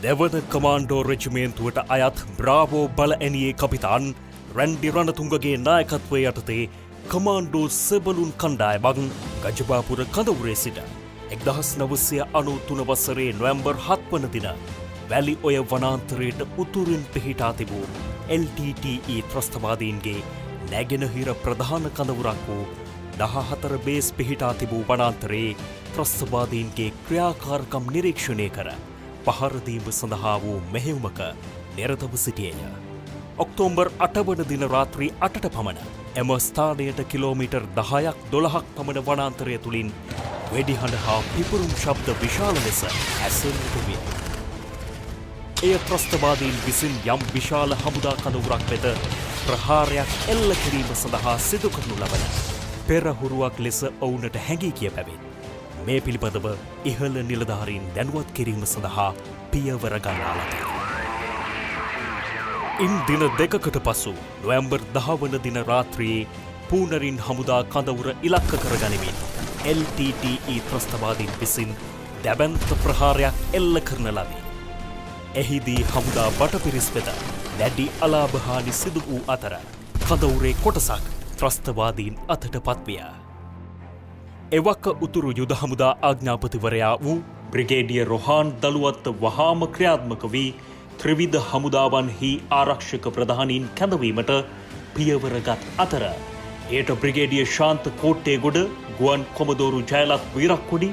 දෙවන කමාන්ඩෝ රෙජිමේන්තුවට අයත් බ්‍රාවෝ බල ඇනියේ කපිතාන් රැන්ඩි රණතුංගගේ නායකත්වය යටතේ කමාන්ඩෝ සෙබළුන් කණ්ඩායමක් ගජබාපුර කඳවුරේ සිට 1993 වසරේ නොවැම්බර් 7 වන දින වැලි ඔය වනාන්තරයට උතුරින් පිහිටා තිබූ LTTE ත්‍රස්තවාදීන්ගේ නැගෙනහිර ප්‍රධාන කඳවුරක් වූ 14 බේස් පිහිටා තිබූ වනාන්තරයේ ත්‍රස්තවාදීන්ගේ ක්‍රියාකාරකම් නිරීක්ෂණය කර පහරදීම සඳහා වූ මෙහෙයුමක නිරතව සිටියේය. ඔක්තෝබර් 8 වන දින රාත්‍රී 8ට පමණ එම ස්ථානයට කිලෝමීටර් 10ක් 12ක් පමණ වනාන්තරය තුළින් වෙඩිහඬ හා පිපුරුම් ශබ්ද විශාල ලෙස ඇසෙන්නට විය. එය ත්‍රස්තවාදීන් විසින් යම් විශාල හමුදා කඳවුරක් වෙත ප්‍රහාරයක් එල්ල කිරීම සඳහා සිදු කරනු ලබන පෙරහුරුවක් ලෙස ඔවුනට හැඟී කිය බැවින් මේ පිළිබඳව ඉහළ නිලධාරීන් දැනුවත් කිරීම සඳහා පියවර ගන්නා ලදී. ඉන් දින දෙකකට පසු නොවැම්බර් 10 වන දින රාත්‍රියේ පූනරින් හමුදා කඳවුර ඉලක්ක කරගනිමින් LTTE ත්‍රස්තවාදීන් විසින් දැවැන්ත ප්‍රහාරයක් එල්ල කරන ලදී. එහිදී හමුදා බටපිරිස් වෙත දැඩි අලාභහානි සිදු වූ අතර කඳවුරේ කොටසක් ත්‍රස්තවාදීන් අතට පත්විය. එවක උතුරු යුද හමුදා ආඥාපතිවරයා වූ බ්‍රිගේඩියර් රොහාන් දළුවත්ත වහාම ක්‍රියාත්මක වී ත්‍රිවිධ හමුදාවන්හි ආරක්ෂක ප්‍රධානීන් කැඳවීමට පියවරගත් අතර එයට බ්‍රිගේඩියර් ශාන්ත කෝට්ටේගොඩ ගුවන් කොමදෝරු ජයලත් වීරක්කොඩි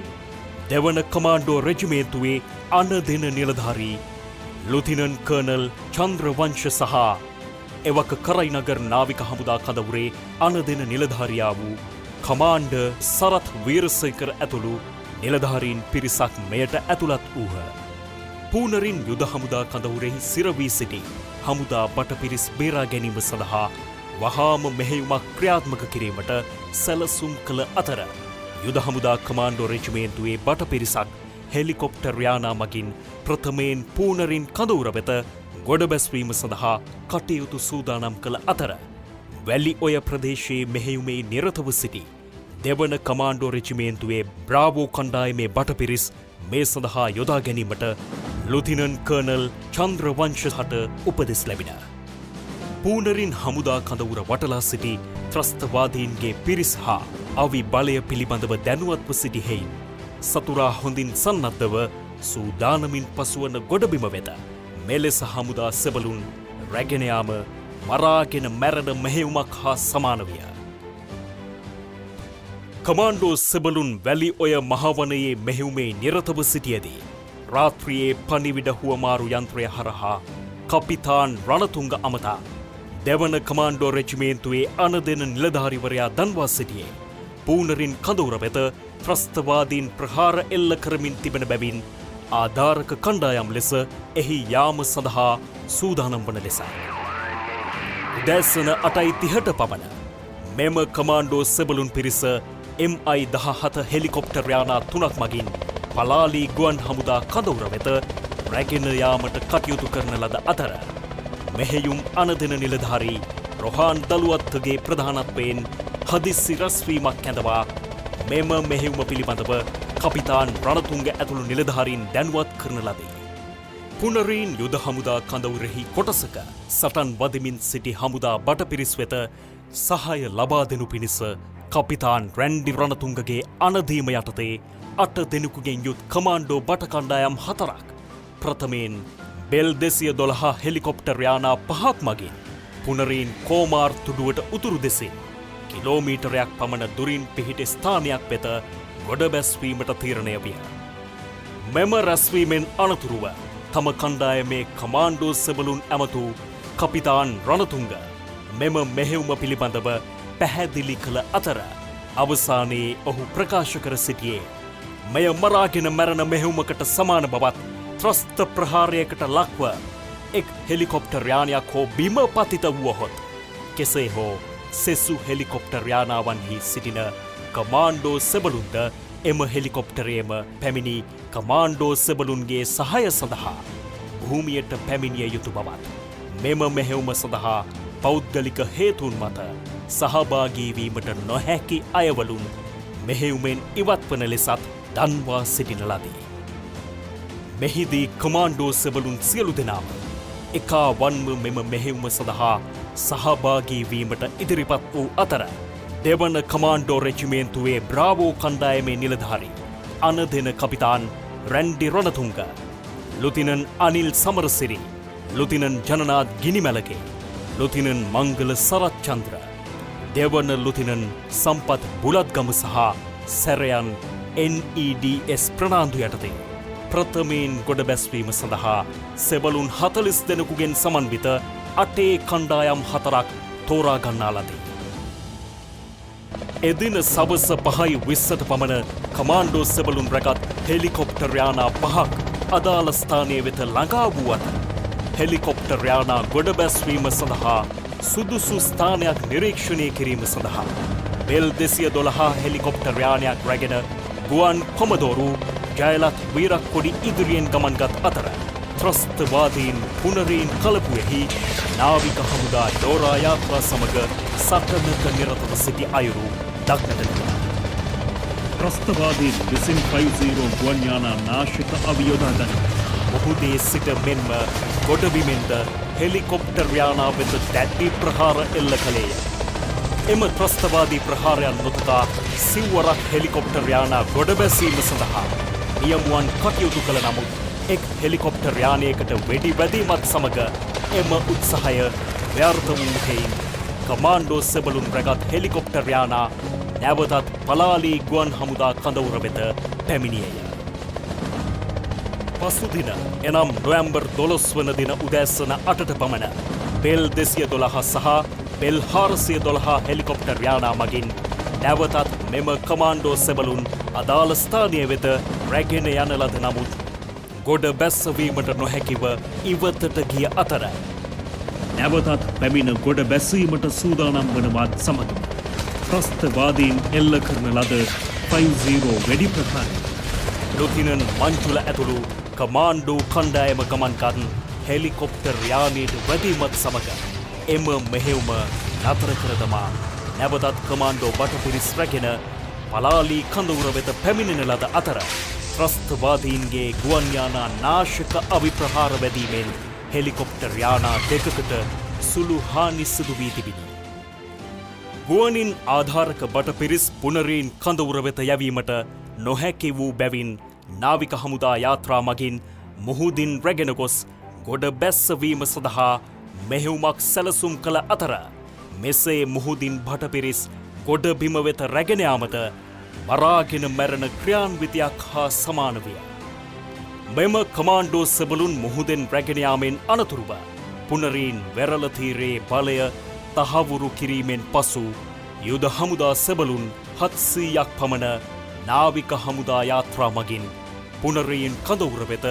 දෙවන කමාන්ඩෝ රෙජිමේන්තුවේ අනදෙන නිලධාරී ලුතිනන් කර්නල් චන්ද්‍රවංශ සහ එවක කරයිනගර් නාවික හමුදා කඳවුරේ අනදෙන නිලධාරියා වූ කමාන්ඩර් සරත් වීරසේකර ඇතුළු නිලධාරීන් පිරිසක් මෙයට ඇතුළත් වූහ. පූනරින් යුද හමුදා කඳවුරෙහි සිරවී සිටි හමුදා බටපිරිස් බේරා ගැනීම සඳහා වහාම මෙහෙයුමක් ක්‍රියාත්මක කිරීමට සැලසුම් කළ අතර යුද හමුදා කමාන්ඩෝ රෙජිමේන්තුවේ බටපිරිසක් හෙලිකොප්ටර් යානා මගින් ප්‍රථමයෙන් පූනරින් කඳවුර වෙත ගොඩ බැස්වීම සඳහා කටයුතු සූදානම් කළ අතර වැලි ඔය ප්‍රදේශයේ මෙහෙයුමේ නිරතව සිටි දෙවන කමාන්ඩෝ රෙජිමේන්තුවේ බ්‍රාවෝ කණ්ඩායමේ බටපිරිස් මේ සඳහා යොදා ගැනීමට ලුතිනන් කර්නල් චන්ද්‍රවංශ හට උපදෙස් ලැබිණ. පූනරින් හමුදා කඳවුර වටලා සිටි ත්‍රස්තවාදීන්ගේ පිරිස් හා අවි බලය පිළිබඳව දැනුවත්ව සිටි හෙයින් සතුරා හොඳින් සන්නද්ධව සූදානමින් පසුවන ගොඩබිම වෙත මෙලෙස හමුදා සෙබළුන් රැගෙන යාම මරාගෙන මැරෙන මෙහෙයුමක් හා සමාන විය. කමාන්ඩෝ සෙබළුන් වැලි ඔය මහවනයේ මෙහෙයුමේ නිරතව සිටියදී රාත්‍රියේ පණිවිඩ හුවමාරු යන්ත්‍රය හරහා කපිතාන් රණතුංග අමතා දෙවන කමාන්ඩෝ රෙජිමේන්තුවේ අනදෙන නිලධාරිවරයා දන්වා සිටියේ පූනරින් කඳවුර වෙත ත්‍රස්තවාදීන් ප්‍රහාර එල්ල කරමින් තිබෙන බැවින් ආධාරක කණ්ඩායම් ලෙස එහි යාම සඳහා සූදානම් වන ලෙසයි. උදෑසන 8:30ට පමණ මෙම කමාන්ඩෝ සෙබළුන් පිරිස MI-17 හෙලිකොප්ටර් යානා 3ක් මගින් පලාලි ගුවන් හමුදා කඳවුර වෙත රැගෙන යාමට කටයුතු කරන ලද අතර මෙහෙයුම් අනදෙන නිලධාරී රොහාන් දළුවත්තගේ ප්‍රධානත්වයෙන් හදිස්සි රැස්වීමක් කැඳවා මෙම මෙහෙයුම පිළිබඳව කපිතාන් රණතුංග ඇතුළු නිලධාරීන් දැනුවත් කරන ලදී. පුනරීන් යුද හමුදා කඳවුරෙහි කොටසක සටන් වදිමින් සිටි හමුදා බටපිරිස් වෙත සහාය ලබා දෙනු පිණිස කපිතාන් රැන්ඩි රණතුංගගේ අනදීම යටතේ 8 දෙනෙකුගෙන් යුත් කමාන්ඩෝ බට කණ්ඩායම් 4ක් ප්‍රථමයෙන් බෙල් 212 හෙලිකොප්ටර් යානා 5ක් මගින් පුනරීන් කෝමාර් තුඩුවට උතුරු දෙසින් කිලෝමීටරයක් පමණ දුරින් පිහිටි ස්ථානයක් වෙත ගොඩ බැස්වීමට තීරණය විය. මෙම රැස්වීමෙන් අනතුරුව තම කණ්ඩායමේ කමාන්ඩෝ සෙබළුන් ඇමතු කපිතාන් රණතුංග මෙම මෙහෙයුම පිළිබඳව පැහැදිලි කළ අතර අවසානයේ ඔහු ප්‍රකාශ කර සිටියේ මෙය මරාගෙන මැරෙන මෙහෙයුමකට සමාන බවත් ත්‍රස්ත ප්‍රහාරයකට ලක්ව එක් හෙලිකොප්ටර් යානයක් හෝ බිම පතිත වුවහොත් කෙසේ හෝ සෙසු හෙලිකොප්ටර් යානාවන්හි සිටින කමාන්ඩෝ සෙබළුන්ද එම හෙලිකොප්ටරයේම පැමිණි කමාන්ඩෝ සෙබළුන්ගේ සහාය සඳහා භූමියට පැමිණිය යුතු බවත් මෙම මෙහෙයුම සඳහා පෞද්ගලික හේතුන් මත සහභාගී වීමට නොහැකි අයවලුන් මෙහෙයුමෙන් ඉවත් වන ලෙසත් දන්වා සිටින ලදී. මෙහිදී කමාන්ඩෝ සෙබළුන් සියලු දෙනාම එකා වන්ම මෙම මෙහෙයුම සඳහා සහභාගී වීමට ඉදිරිපත් වූ අතර දෙවන කමාන්ඩෝ රෙජිමේන්තුවේ බ්‍රාවෝ කණ්ඩායමේ නිලධාරී අනදෙන කපිතාන් රැන්ඩි රණතුංග, ලුතිනන් අනිල් සමරසිරි, ලුතිනන් ජනනාත් ගිනිමැලගේ, ලුතිනන් මංගල සරච්චන්ද්‍ර, දෙවන ලුතිනන් සම්පත් බුලත්ගම සහ සැරයන් NEDS ප්‍රනාන්දු යටතේ ප්‍රථමයෙන් ගොඩ බැස්වීම සඳහා සෙබළුන් 40 දෙනෙකුගෙන් සමන්විත 8 කණ්ඩායම් 4ක් තෝරා ගන්නා ලදී. එදින සවස 5:20ට පමණ කමාන්ඩෝ සෙබළුන් රැගත් හෙලිකොප්ටර් යානා 5ක් අදාළ ස්ථානයේ වෙත ළඟා වූ අතර හෙලිකොප්ටර් යානා ගොඩ බැස්වීම සඳහා සුදුසු ස්ථානයක් නිරීක්ෂණය කිරීම සඳහා බෙල් 212 හෙලිකොප්ටර් යානයක් රැගෙන ගුවන් කොමදෝරු ජයලත් වීරක්කොඩි ඉදිරියෙන් ගමන්ගත් අතර ත්‍රස්තවාදීන් පුනරීන් කලපුවෙහි නාවික හමුදා ඩෝරා යාත්‍රා සමග සටනක නිරතව සිටි අයුරු දක්නට ලැබුණා. ත්‍රස්තවාදීන් විසින් 50 ගුවන් යානා නාශක අවියෝදා ගනී. මුහුදේ සිට මෙන්ම ගොඩබිමෙන්ද හෙලිකොප්ටර් යානා වෙත දැඩි ප්‍රහාර එල්ල කළේය. එම ත්‍රස්තවාදී ප්‍රහාරයන් නොතකා සිව්වරක් හෙලිකොප්ටර් යානා ගොඩ බැසීම සඳහා නියමුවන් කටයුතු කළ නමුත් එක් හෙලිකොප්ටර් යානයකට වෙඩි වැදීමත් සමග එම උත්සාහය ව්‍යර්ථ වූ හේයින් කමාන්ඩෝ සෙබළුන් රැගත් හෙලිකොප්ටර් යානා නැවතත් පලාලී ගුවන් හමුදා කඳවුර වෙත පැමිණියේය. පසුදින එනම් නොවැම්බර් 12 වන දින උදෑසන 8ට පමණ බෙල් 212 සහ බෙල් 412 හෙලිකොප්ටර් යානා මගින් නැවතත් මෙම කමාන්ඩෝ සෙබළුන් අදාළ ස්ථානය වෙත රැගෙන යන ලද නමුත් ගොඩ බැස්සවීමට නොහැකිව ඉවතට ගිය අතර නැවතත් පැමිණ ගොඩ බැසීමට සූදානම් වනවත් සමග ත්‍රස්තවාදීන් එල්ල කරන ලද 50 වෙඩි ප්‍රහාරය ලුතිනන් මංජුල ඇතුළු කමාන්ඩෝ කණ්ඩායම ගමන්කන් හෙලිකොප්ටර් යානයට වැදීමත් සමග එම මෙහෙයුම නතර කර දමා නැවතත් කමාන්ඩෝ බටපිරිස් රැගෙන පලාලී කඳවුර වෙත පැමිණෙන ලද අතර ත්‍රස්තවාදීන්ගේ ගුවන් යානා නාශක අවිප්‍රහාර වැදීමෙන් හෙලිකොප්ටර් යානා දෙකකට සුළු හානි සිදු වී තිබිණි. ගුවනින් ආධාරක බටපිරිස් පුනරීන් කඳවුර වෙත යැවීමට නොහැකි වූ බැවින් නාවික හමුදා යාත්‍රා මගින් මුහුදින් රැගෙන ගොස් ගොඩ බැස්සවීම සඳහා මෙහෙයුමක් සැලසුම් කළ අතර මෙසේ මුහුදින් බටපිරිස් ගොඩ බිම වෙත රැගෙන යාමට මරාගෙන මැරෙන ක්‍රියාන්විතයක් හා සමාන විය. මෙම කමාන්ඩෝ සෙබළුන් මුහුදෙන් රැගෙන යාමෙන් අනතුරුව පුනරීන් වෙරළ තීරයේ බලය තහවුරු කිරීමෙන් පසු යුද හමුදා සෙබළුන් 700ක් පමණ නාවික හමුදා යාත්‍රා මගින් පුනරීන් කඳවුර වෙත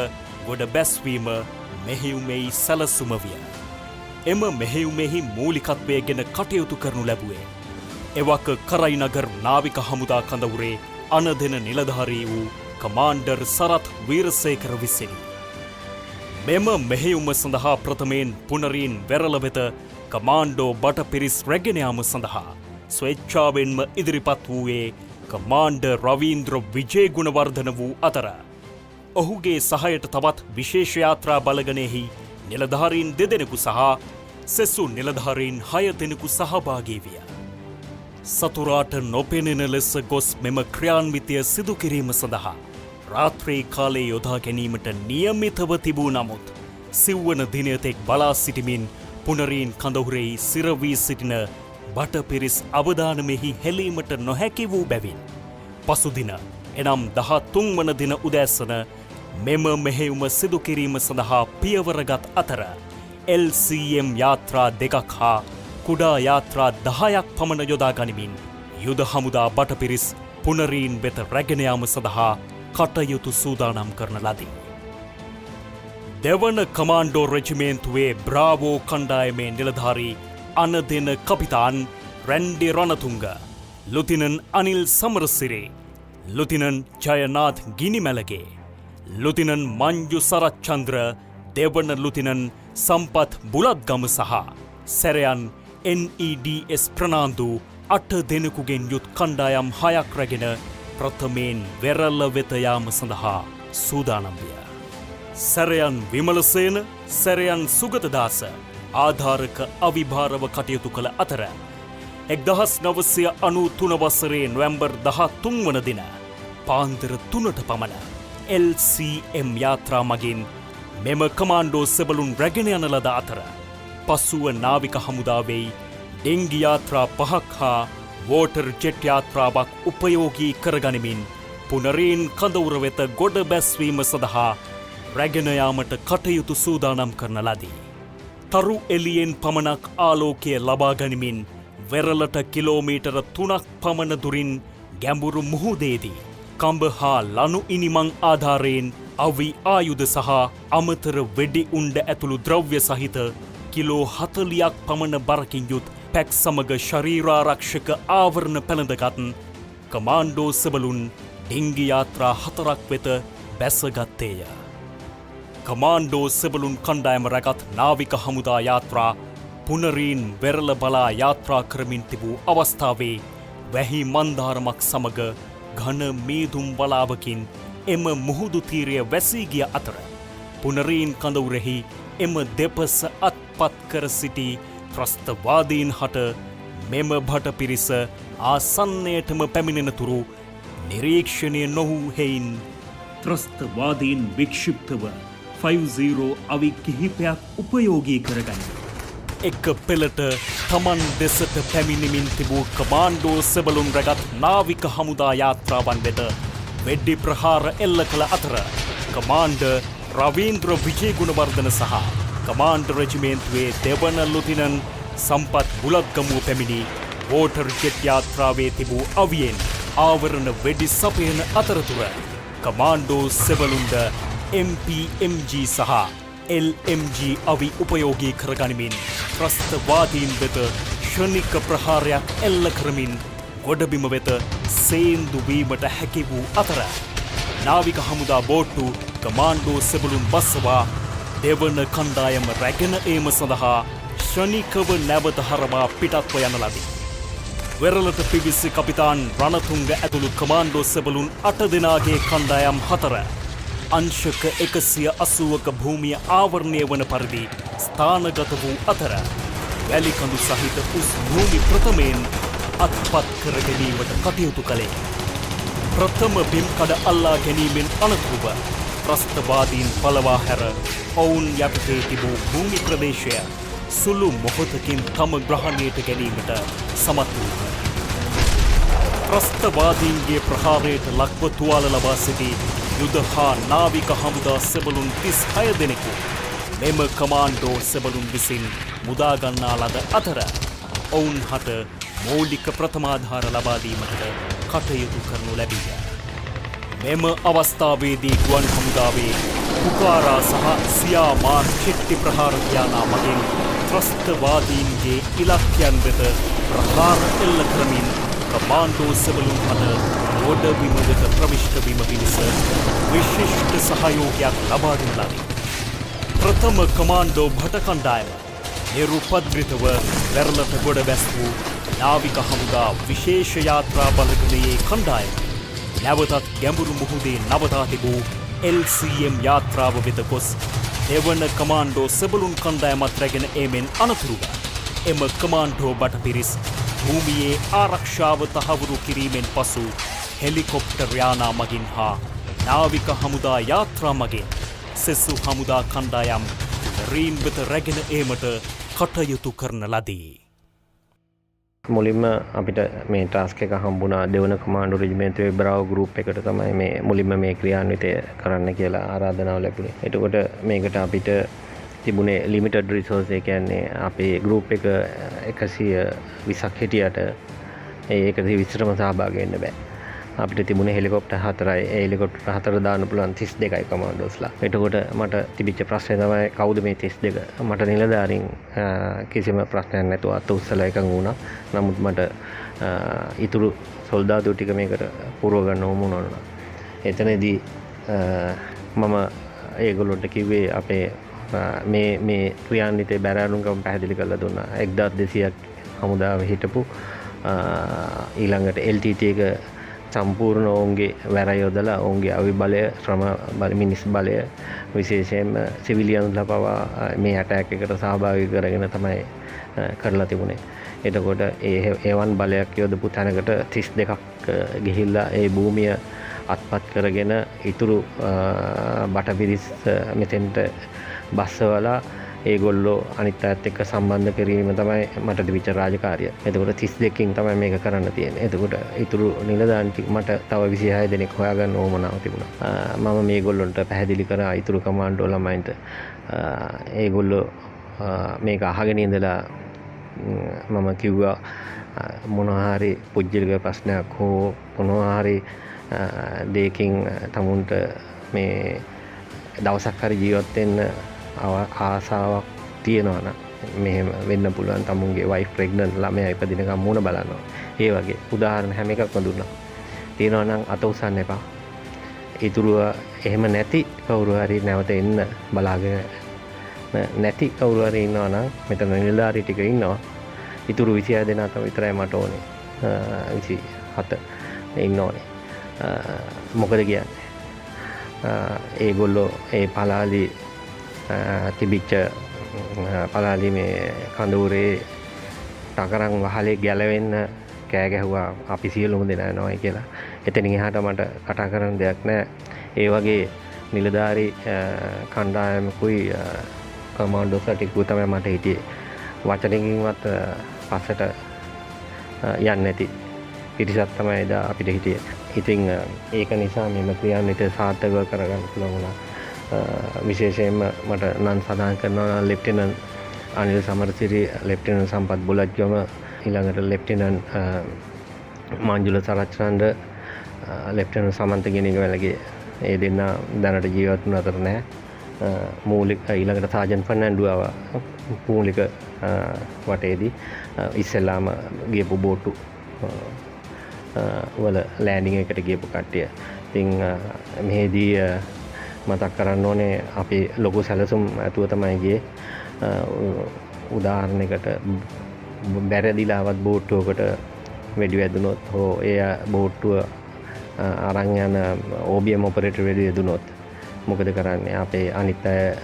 ගොඩ බැස්වීම මෙහෙයුමෙහි සැලසුම විය. එම මෙහෙයුමෙහි මූලිකත්වයගෙන කටයුතු කරනු ලැබුවේ එවක කරයිනගර් නාවික හමුදා කඳවුරේ අනදෙන නිලධාරී වූ කමාන්ඩර් සරත් වීරසේකර විසිනි. මෙම මෙහෙයුම සඳහා ප්‍රථමයෙන් පුනරීන් වෙරළ වෙත කමාන්ඩෝ බටපිරිස් රැගෙන යාම සඳහා ස්වේච්ඡාවෙන්ම ඉදිරිපත් වූයේ කමාන්ඩර් රවීන්ද්‍ර විජේගුණවර්ධන වූ අතර ඔහුගේ සහයට තවත් විශේෂ යාත්‍රා බලගණයෙහි නිලධාරීන් 2 දෙනෙකු සහ සෙසු නිලධාරීන් 6 දෙනෙකු සහභාගී විය. සතුරාට නොපෙනෙන ලෙස ගොස් මෙම ක්‍රියාන්විතය සිදු කිරීම සඳහා රාත්‍රී කාලයේ යොදා ගැනීමට නියමිතව තිබූ නමුත් සිව්වන දිනයතෙක් බලා සිටිමින් පුනරීන් කඳවුරෙහි සිරවී සිටින බටපිරිස් අවදානමෙහි හෙළීමට නොහැකි වූ බැවින් පසුදින එනම් 13 වන දින උදෑසන මෙම මෙහෙයුම සිදු කිරීම සඳහා පියවරගත් අතර LCM යාත්‍රා 2ක් හා කුඩා යාත්‍රා 10ක් පමණ යොදා ගනිමින් යුද හමුදා බටපිරිස් පුනරීන් වෙත රැගෙන යාම සඳහා කටයුතු සූදානම් කරන ලදී. දෙවන කමාන්ඩෝ රෙජිමේන්තුවේ බ්‍රාවෝ කණ්ඩායමේ නිලධාරී අනදෙන කපිතාන් රැන්ඩි රණතුංග, ලුතිනන් අනිල් සමරසිරි, ලුතිනන් ජයනාත් ගිනිමැලගේ, ලුතිනන් මංජු සරච්චන්ද්‍ර, දෙවන ලුතිනන් සම්පත් බුලත්ගම සහ සැරයන් NEDS ප්‍රනාන්දු 8 දෙනෙකුගෙන් යුත් කණ්ඩායම් 6ක් රැගෙන ප්‍රථමයෙන් වෙරළ වෙත යාම සඳහා සූදානම් විය. සැරයන් විමලසේන සැරයන් සුගතදාස ආධාරක අවිභාරව කටයුතු කළ අතර 1993 වසරේ නොවැම්බර් 13 වන දින පාන්දර 3ට පමණ LCM යාත්‍රා මගින් මෙම කමාන්ඩෝ සෙබළුන් රැගෙන යන ලද අතර පසුව නාවික හමුදාවෙයි ඩෙංගි යාත්‍රා 5ක් හා වෝටර් ජෙට් යාත්‍රාවක් උපයෝගී කරගනිමින් පුනරීන් කඳවුර වෙත ගොඩ බැස්වීම සඳහා රැගෙන යාමට කටයුතු සූදානම් කරන ලදී. තරු එළියෙන් පමණක් ආලෝකය ලබා ගනිමින් වෙරළට කිලෝමීටර 3ක් පමණ දුරින් ගැඹුරු මුහුදේදී කඹ හා ලනු ඉනිමං ආධාරයෙන් අවි ආයුධ සහ අමතර වෙඩි උණ්ඩ ඇතුළු ද්‍රව්‍ය සහිත කිලෝ 40ක් පමණ බරකින් යුත් පැක් සමග ශරීරාරක්ෂක ආවරණ පැළඳගත් කමාන්ඩෝ සෙබළුන් ඩෙංගි යාත්‍රා 4ක් වෙත බැසගත්තේය. කමාන්ඩෝ සෙබළුන් කණ්ඩායම රැගත් නාවික හමුදා යාත්‍රා පුනරීන් වෙරළ බලා යාත්‍රා කරමින් තිබූ අවස්ථාවේ වැහි මන්දාරමක් සමග ඝන මීදුම් වලාවකින් එම මුහුදු තීරය වැසී ගිය අතර පුනරීන් කඳවුරෙහි එම දෙපස අත්පත් කර සිටි ත්‍රස්තවාදීන් හට මෙම භට පිරිස ආසන්නයටම පැමිණෙනතුරු නිරීක්ෂණය නොවූ හෙයින් ත්‍රස්තවාදීන් වික්ෂිප්තව 50 අවි කිහිපයක් උපයෝගී කරගන්න. එක පෙළට තමන් දෙසට පැමිණිමින් තිබූ කමාන්ඩෝ සෙබළුන් රැගත් නාවික හමුදා යාත්‍රාවන් වෙත වෙඩ්ඩි ප්‍රහාර එල්ල කළ අතර කමාන්ඩර් රවීන්ද්‍ර විජේගුණවර්ධන සහ කමාන්ඩර් රෙජිමේන්තුවේ දෙවන ලුතිනන් සම්පත් බුලත්ගමුව පැමිණි වෝටර් ජෙට් යාත්‍රාවේ තිබූ අවියෙන් ආවරණ වෙඩි සපයන අතරතුර කමාන්ඩෝ සෙබළුන්ද MPMG සහ LMG අවි උපයෝගී කරගනිමින් ත්‍රස්තවාදීන් වෙත ෂණික ප්‍රහාරයක් එල්ල කරමින් ගොඩබිම වෙත සේන්දු වීමට හැකි වූ අතර නාවික හමුදා බෝට්ටු කමාන්ඩෝ සෙබළුන් බස්සවා දෙවන කණ්ඩායම රැගෙන ඒම සඳහා ෂණිකව නැවත හරවා පිටත්ව යන ලදී. වෙරළට පිවිසි කපිතාන් රණතුංග ඇතුළු කමාන්ඩෝ සෙබළුන් 8 දෙනාගේ කණ්ඩායම් 4 අංශක 180ක භූමිය ආවරණය වන පරිදි ස්ථානගත වූ අතර වැලිකඳු සහිත උස් භූමි ප්‍රථමයෙන් අත්පත් කර ගැනීමට කටයුතු කළේ. ප්‍රථම බිම්කඩ අල්ලා ගැනීමෙන් අනතුරුව ත්‍රස්තවාදීන් පලවා හැර ඔවුන් යටතේ තිබූ භූමි ප්‍රදේශය සුළු මොහොතකින් තම ග්‍රහණයට ගැනීමට සමත් වූහ. ත්‍රස්තවාදීන්ගේ ප්‍රහාරයට ලක්ව තුවාල ලබා සිටි යුද හා නාවික හමුදා සෙබළුන් 36 දෙනෙකු මෙම කමාන්ඩෝ සෙබළුන් විසින් මුදාගන්නා ලද අතර ඔවුන් හට මූලික ප්‍රථමාධාර ලබා දීමට කටයුතු කරනු ලැබිය. මෙම අවස්ථාවේදී ගුවන් හමුදාවේ පුකාරා සහ සියාමාර් චෙට්ටි ප්‍රහාර යානා මගින් ත්‍රස්තවාදීන්ගේ ඉලක්කයන් වෙත ප්‍රහාර එල්ල කරමින් කමාන්ඩෝ සෙබළුන් හට ගොඩබිම වෙත ප්‍රවිෂ්ඨ වීම පිණිස විශිෂ්ට සහයෝගයක් ලබා දුන් ලදී. ප්‍රථම කමාන්ඩෝ භට කණ්ඩායම නිරුපද්‍රිතව වෙරළට ගොඩ බැස් වූ නාවික හමුදා විශේෂ යාත්‍රා බලගලයේ කණ්ඩායම නැවතත් ගැඹුරු මුහුදේ නවතා තිබූ LCM යාත්‍රාව වෙත ගොස් දෙවන කමාන්ඩෝ සෙබළුන් කණ්ඩායමත් රැගෙන ඒමෙන් අනතුරුව එම කමාන්ඩෝ භට පිරිස් භූමියේ ආරක්ෂාව තහවුරු කිරීමෙන් පසු හෙලිකොප්ටර් යානා මගින් හා නාවික හමුදා යාත්‍රා මගින් සෙසු හමුදා කණ්ඩායම් රීන් වෙත රැගෙන ඒමට කටයුතු කරන ලදී. මුලින්ම අපිට මේ ටාස්ක් එක හම්බුණා දෙවන කමාන්ඩෝ රෙජිමේන්තුවේ බ්‍රාවෝ ගෲප් එකට තමයි මේ මුලින්ම මේ ක්‍රියාන්විතය කරන්න කියලා ආරාධනාව ලැබුණේ. එතකොට මේකට අපිට තිබුණේ ලිමිටඩ් රිසෝස්, ඒ කියන්නේ අපේ ගෲප් එක 120ක් හිටියට ඒ 120ටම සහභාගී වෙන්න බෑ. අපිට තිබුණේ හෙලිකොප්ටර් 4යි. ඒ හෙලිකොප්ටර් 4 දාන්න පුළුවන් 32යි කමාන්ඩෝස්ලා. එතකොට මට තිබිච්ච ප්‍රශ්නේ තමයි කවුද මේ 32? මට නිලධාරීන් කිසිම ප්‍රශ්නයක් නැතුව අත උස්සලා එකඟ වුණා. නමුත් මට ඉතුරු සොල්දාදු ටික මේකට පුරව ගන්න ඕම වුණා. එතනදී මම ඒගොල්ලොන්ට කිව්වේ අපේ මේ ක්‍රියාන්විතේ බැරෑරුම්කම පැහැදිලි කරලා දුන්නා. 1200ක් හමුදාව හිටපු ඊළඟට LTT එක සම්පූර්ණ ඔවුන්ගේ වැර යොදලා ඔවුන්ගේ අවිබලය ශ්‍රම බල මිනිස් බලය විශේෂයෙන්ම සිවිලියන්ලා පවා මේ ඇටැක් එකට සහභාගී කරගෙන තමයි කරලා තිබුණේ. එතකොට ඒවන් බලයක් යොදපු තැනකට 32ක් ගිහිල්ලා ඒ භූමිය අත්පත් කරගෙන ඉතුරු බටපිරිස් මෙතෙන්ට බස්සවලා ඒගොල්ලෝ අනිත් අයත් එක්ක සම්බන්ධ කිරීම තමයි මට තිබිච්ච රාජකාරිය. එතකොට 32කින් තමයි මේක කරන්න තියෙන්නේ. එතකොට ඉතුරු නිලධාරීන් ටික මට තව 26 දෙනෙක් හොයාගන්න ඕමනාව තිබුණා. මම මේගොල්ලොන්ට පැහැදිලි කරා ඉතුරු කමාන්ඩෝ ළමයින්ට ඒගොල්ලෝ මේක අහගෙන ඉඳලා මම කිව්වා මොනවා හරි පුජ්‍යලික ප්‍රශ්නයක් හෝ මොනවා හරි දෙයකින් තමුන්ට මේ දවසක් හරි ජීවත් වෙන්න ආසාවක් තියෙනවා නම් මෙහෙම වෙන්න පුළුවන්. තමුන්ගේ වයිෆ් ප්‍රෙග්නන්ට් ළමයා ඉපදිනකම් මුණ බලනවා. ඒ වගේ උදාහරණ හැම එකක්ම දුන්නා. තියෙනවා නම් අත උස්සන්න එපා. ඉතුරුව එහෙම නැති කවුරු හරි නැවත එන්න බලාගෙන නැති කවුරු හරි ඉන්නවා නම් මෙතන නිලධාරී ටික ඉන්නවා. ඉතුරු 26 දෙනා තමයි විතරයි මට ඕනේ. 27 ඉන්න ඕනේ. මොකද කියන්නේ ඒගොල්ලෝ ඒ පලාලි තිබිච්ච පලාලි මේ කඳවුරේ ටකරන් වහලේ ගැලවෙන්න කෑ ගැහුවා අපි සියලුම දෙනා යනවායි කියලා. එතනින් එහාට මට කතා කරන්න දෙයක් නැහැ. ඒ වගේ නිලධාරී කණ්ඩායමකුයි කමාන්ඩෝස් ටිකකුයි තමයි මට හිටියේ. වචනකින්වත් පස්සට යන්නේ නැති පිරිසක් තමයි එදා අපිට හිටියේ. ඉතින් ඒක නිසා මෙම ක්‍රියාන්විත සාර්ථකව කරගන්න පුළුවන් වුණා. විශේෂයෙන්ම මට නම් සඳහන් කරනවා ලෙෆ්ටිනන්ට් අනිල් සමරසිරි, ලෙෆ්ටිනන්ට් සම්පත් බුලත්ජොම, ඊළඟට ලෙෆ්ටිනන්ට් මංජුල සරච්චන්ද්‍ර, ලෙෆ්ටිනන්ට් සමන්ත ගෙනිගවැලගේ ඒ දෙන්න දැනට ජීවත් වුණ අතර නැහැ. මූලික ඊළඟට සාජන් ෆර්නැන්ඩෝ ආවා මූලික වටේදී ඉස්සෙල්ලාම ගියපු බෝට්ටු වල ලෑන්ඩින් එකට ගියපු කට්ටිය. ඉතින් මෙහිදී මතක් කරන්න ඕනේ අපි ලොකු සැලසුම් ඇතුව තමයි ගියේ. උදාහරණයකට බැරදිලාවත් බෝට්ටුවකට වෙඩි වැදුනොත් හෝ ඒ බෝට්ටුව අරන් යන OBM ඔපරේටර් වෙඩි වැදුනොත් මොකද කරන්නේ? අපේ අනිත් අය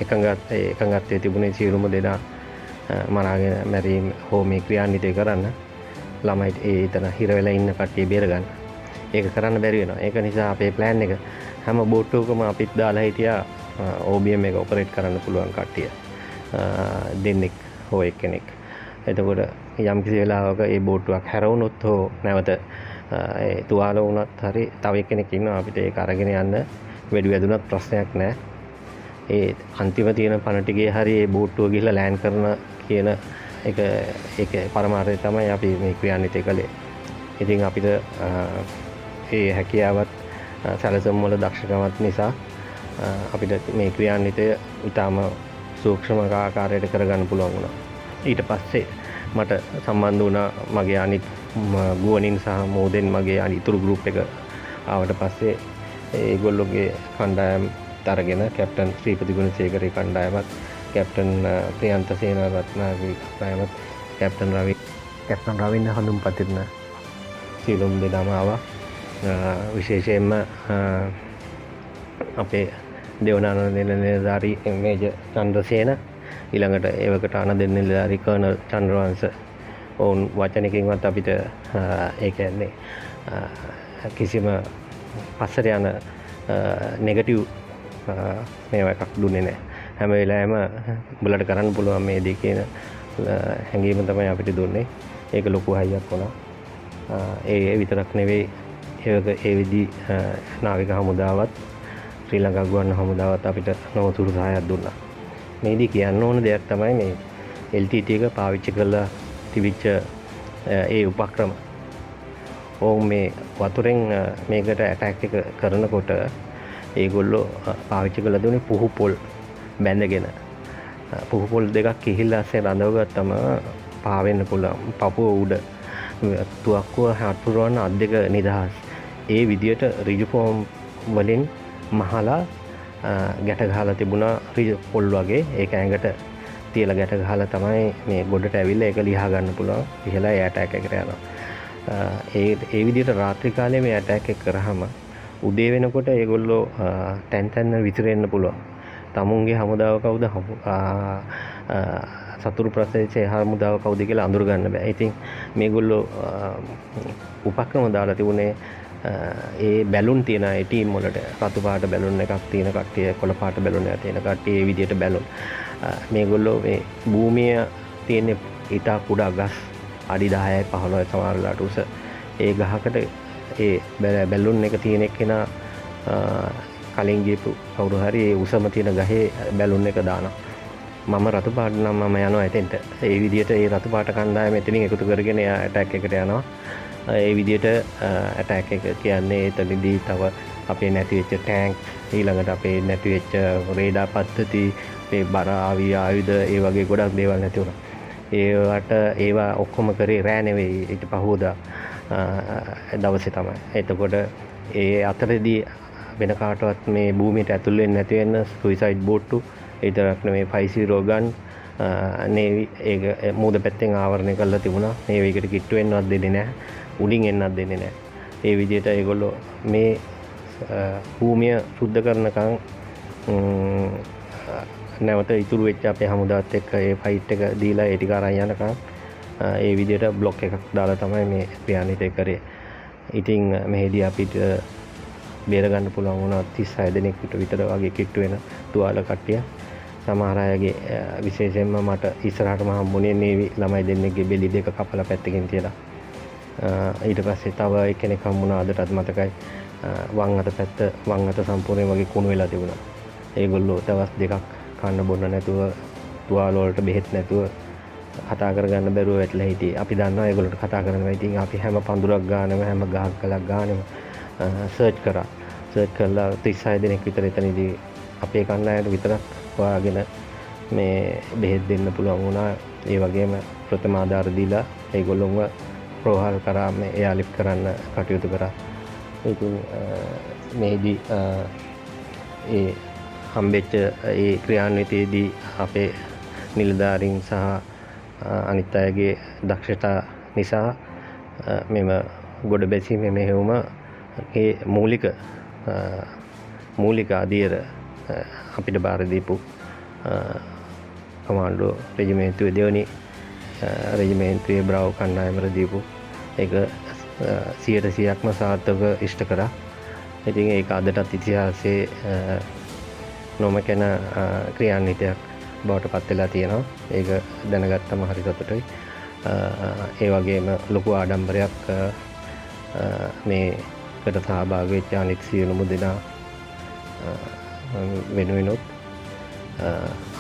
එකඟත්වයේ තිබුණේ සියලුම දෙනා මරාගෙන මැරීම හෝ මේ ක්‍රියාන්විතය කරන්න, ළමයිට ඒ එතන හිර වෙලා ඉන්න කට්ටිය බේරගන්න. ඒක කරන්න බැරි වෙනවා. ඒක නිසා අපේ ප්ලෑන් එක හැම බෝට්ටුවකම අපිත් දාලා හිටියා OBM එක ඔපරේට් කරන්න පුළුවන් කට්ටිය දෙන්නෙක් හෝ එක්කෙනෙක්. එතකොට යම් කිසි වෙලාවක ඒ බෝට්ටුවක් හැරවුණොත් හෝ නැවත තුවාල වුණත් හරි තව එක්කෙනෙක් ඉන්නවා අපිට ඒක අරගෙන යන්න. වෙඩි වැදුනත් ප්‍රශ්නයක් නැහැ. ඒ අන්තිම තියෙන පණ ටිකේ හරි ඒ බෝට්ටුව ගිහිල්ලා ලෑන්ඩ් කරන කියන ඒක පරමාර්ථය තමයි අපි මේ ක්‍රියාන්විතය කළේ. ඉතින් අපිට ඒ හැකියාවත් සැලසුම් වල දක්ෂකමත් නිසා අපිට මේ ක්‍රියාන්විතය ඉතාම සූක්ෂම ආකාරයට කරගන්න පුළුවන් වුණා. ඊට පස්සේ මට සම්බන්ධ වුණා මගේ අනිත් ගුවනින් සහ මෝදෙන් මගේ අනිතුරු ගෲප් එක ආවට පස්සේ ඒගොල්ලෝගේ කණ්ඩායම් තරගෙන කැප්ටන් ශ්‍රීපති ගුණසේකරේ කණ්ඩායමත්, කැප්ටන් ප්‍රියන්ත සේනාරත්නගේ කණ්ඩායමත්, කැප්ටන් රවින්ද්‍ර හඳුන්පතින සියලුම දෙනාම ආවා. විශේෂයෙන්ම අපේ දෙවනාන නිලධාරී මේජර් චන්ද්‍රසේන, ඊළඟට ඒවකට අනදෙන් නිලධාරී කර්නල් චන්ද්‍රවංශ. ඔවුන් වචනකින්වත් අපිට ඒ කියන්නේ කිසිම පස්සට යන නෙගටිව් මේවා එකක් දුන්නේ නැහැ. හැම වෙලාවෙම උඹලට කරන්න පුළුවන් මේ දේ කියන හැඟීම තමයි අපිට දුන්නේ. ඒක ලොකු හයියක් වුණා. ඒ විතරක් නෙවෙයි, ඒ විදි නාවික හමුදාවත් ශ්‍රී ලංකා ගුවන් හමුදාවත් අපිට නොතුරු සහායක් දුන්නා. මේදී කියන්න ඕන දෙයක් තමයි මේ LTT එක පාවිච්චි කරලා තිබිච්ච ඒ උපක්‍රම. ඔවුන් මේ වතුරෙන් මේකට ඇටැක් එක කරනකොට ඒගොල්ලෝ පාවිච්චි කරලා දුන්නේ පුහු පොල් බැඳගෙන. පුහු පොල් දෙකක් කිහිල්ලා ASCII රඳවගත්තම පාවෙන්න පුළුවන්. පපුව උඩ තුවක්කුව හත්පුරවන්න අත් දෙක නිදහස්. ඒ විදියට ඍජු ෆෝම් වලින් මහලා ගැට ගහලා තිබුණා ඍජු පොල් වගේ. ඒක ඇඟට තියලා ගැට ගහලා තමයි මේ ගොඩට ඇවිල්ලා ඒක ලියා ගන්න පුළුවන්. ඉහළයි ඇටැක් එකට යනවා. ඒ විදිහට රාත්‍රී කාලේ මේ ඇටැක් එක කරාම උදේ වෙනකොට ඒගොල්ලෝ තැන් තැන් විසිරෙන්න පුළුවන්. තමුන්ගේ හමුදාව කවුද සතුරු ප්‍රදේශයේ හමුදාව කවුද කියලා අඳුර ගන්න බෑ. ඉතින් මේගොල්ලෝ උපක්‍රම දාලා තිබුණේ ඒ බැලුන් තියෙන ඒ ටීම් වලට රතු පාට බැලුන් එකක් තියෙන කට්ටිය, කොළ පාට බැලුන් එකක් තියෙන කට්ටිය ඒ විදිහට බැලුන්. මේගොල්ලෝ මේ භූමිය තියෙන ඊට කුඩා ගස් අඩි 10යි 15යි සමහරලාට උස ඒ ගහකට ඒ බැලුන් එක තියෙන එක්කෙනා කලින් ගිහපු කවුරු හරි ඒ උසම තියෙන ගහේ බැලුන් එක දානවා. මම රතු පාට නම් මම යනවා එතෙන්ට. ඒ විදිහට ඒ රතු පාට කණ්ඩායම එතනින් එකතු කරගෙන එයා ඇටැක් එකට යනවා. ඒ විදිහට ඇටැක් එක කියන්නේ එතනදී තව අපේ නැති වෙච්ච ටැංක්, ඊළඟට අපේ නැති වෙච්ච රේඩාර් පද්ධති, මේ බර ආයුධ ඒ වගේ ගොඩක් දේවල් නැති වුණා. ඒවා ඔක්කොම කරේ රෑ නෙවෙයි, ඊට පහුවදා දවසේ තමයි. එතකොට ඒ අතරදී වෙන කාටවත් මේ භූමියට ඇතුල් වෙන්නේ නැති වෙන්න සුයිසයිඩ් බෝට්ටු, ඒතරක් නෙමෙයි 50 ගන් නේවි ඒක මූද පැත්තෙන් ආවරණය කරලා තිබුණා. මේ වේගයට කිට්ටු වෙන්නවත් දෙන්නේ නැහැ, උඩින් එන්නවත් දෙන්නේ නැහැ. ඒ විදිහට ඒගොල්ලෝ මේ භූමිය සුද්ධ කරනකම් නැවත ඉතුරු වෙච්ච අපේ හමුදාවත් එක්ක ඒ ෆයිට් එක දීලා ඒ ටික අරන් යනකම් ඒ විදිහට බ්ලොක් එකක් දාලා තමයි මේ ක්‍රියාන්විතය කරේ. ඉතින් මෙහෙදී අපිට බේර ගන්න පුළුවන් වුණා 36 දෙනෙක් විතර වගේ කිට්ටු වෙන තුවාල කට්ටිය. සමහර අයගේ විශේෂයෙන්ම මට ඉස්සරහටම හම්බුනේ නේවි ළමයි දෙන්නෙක්ගේ බෙලි දෙක කපලා පැත්තකින් තියලා. ඊට පස්සේ තව එක්කෙනෙක් හම්බුණා අදටත් මතකයි. වම් අත සම්පූර්ණයෙන් වගේ කුණු වෙලා තිබුණා. ඒගොල්ලෝ දවස් දෙකක් කන්න බොන්න නැතුව, තුවාල වලට බෙහෙත් නැතුව කතා කරගන්න බැරුව වැටලා හිටියේ. අපි දන්නවා ඒගොල්ලන්ට කතා කරනවා. ඉතින් අපි හැම පඳුරක් ගානම හැම ගහක් ගලක් ගානම සර්ච් කරා. සර්ච් කළා 36 දෙනෙක් විතර එතනදී අපේ කණ්ඩායමට විතරක් හොයාගෙන මේ බෙහෙත් දෙන්න පුළුවන් වුණා. ඒ වගේම ප්‍රථම ආධාර දීලා ඒගොල්ලොන්ව ප්‍රෝහල් කරා, මේ එයාලිප් කරන්න කටයුතු කරා. ඉතින් මේදී ඒ හම්බෙච්ච ඒ ක්‍රියාන්විතයේදී අපේ නිලධාරීන් සහ අනිත් අයගේ දක්ෂතා නිසා මෙම ගොඩ බැසීමේ මෙහෙයුම ඒ මූලික අධීර අපිට බාර දීපු කමාන්ඩෝ රෙජිමේන්තුවේ දෙවනි රෙජිමේන්තුවේ බ්‍රාවෝ කණ්ඩායමට දීපු ඒක 100%ක්ම සාර්ථකව ඉෂ්ට කරා. ඉතින් ඒක අදටත් ඉතිහාසයේ නොමකැන ක්‍රියාන්විතයක් බවට පත් වෙලා තියෙනවා. ඒක දැනගත්තම හරි සතුටුයි. ඒ වගේම ලොකු ආඩම්බරයක් මේකට සහභාගී වෙච්ච අනිත් සියලුම දෙනා වෙනුවෙනුත්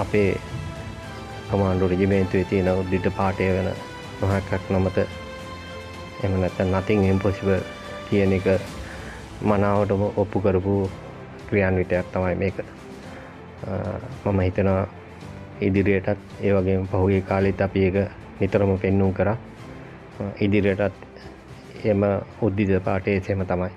අපේ කමාන්ඩෝ රෙජිමේන්තුවේ තියෙන උද්දිත පාඨය වෙන මහාකක් නමත එහෙම නැත්නම් nothing impossible කියන එක මනාවටම ඔප්පු කරපු ක්‍රියාන්විතයක් තමයි මේක. මම හිතනවා ඉදිරියටත් ඒ වගේම පහුගිය කාලෙත් අපි ඒක නිතරම පෙන්වුම් කරා. ඉදිරියටත් එම උද්දිත පාඨයේ එහෙම තමයි.